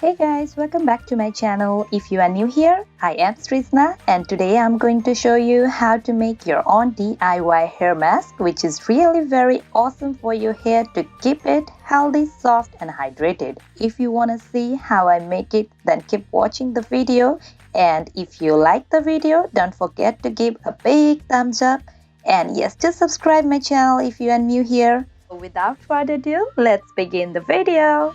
Hey guys, welcome back to my channel. If you are new here, I am SRYZNA and today I'm going to show you how to make your own DIY hair mask, which is really very awesome for your hair to keep it healthy, soft and hydrated. If you want to see how I make it, then keep watching the video, and if you like the video, don't forget to give a big thumbs up, and yes, just subscribe my channel if you are new here. Without further ado, let's begin the video.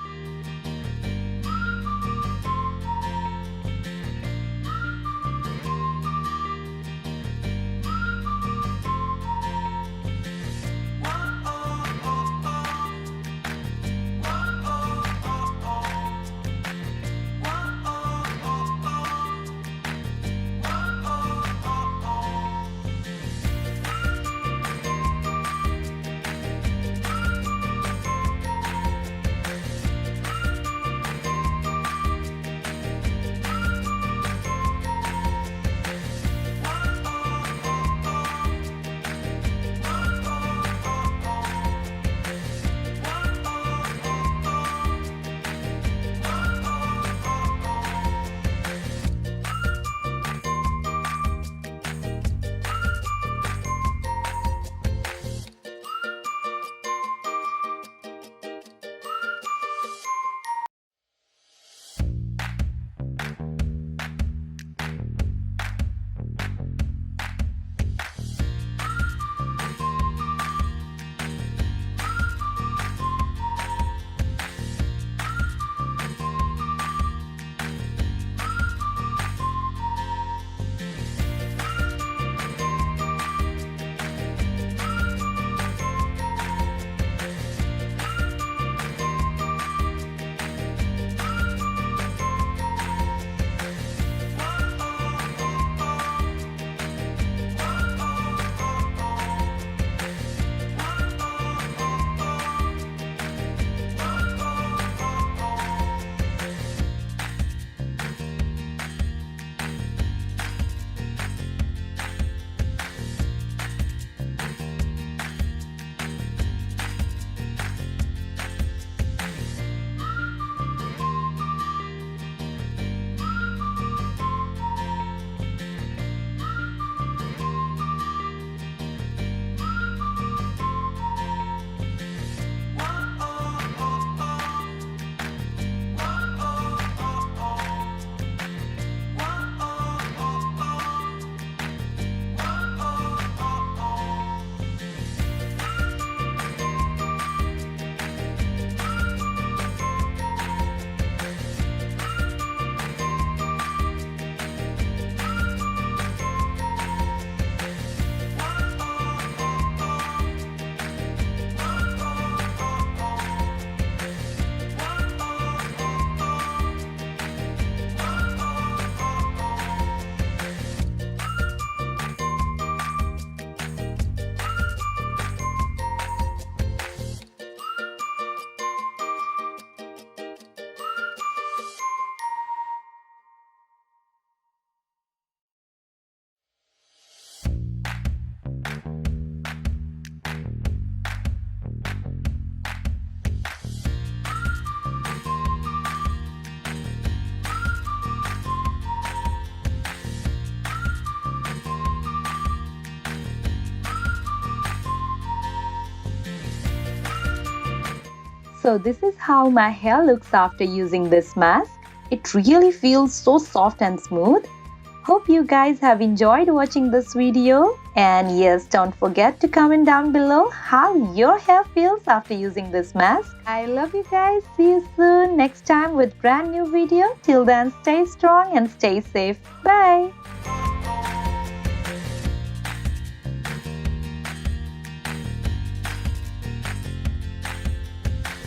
So this is how my hair looks after using this mask. It really feels so soft and smooth. Hope you guys have enjoyed watching this video, and yes, don't forget to comment down below how your hair feels after using this mask. I love you guys. See you soon next time with brand new video. Till then, stay strong and stay safe. Bye.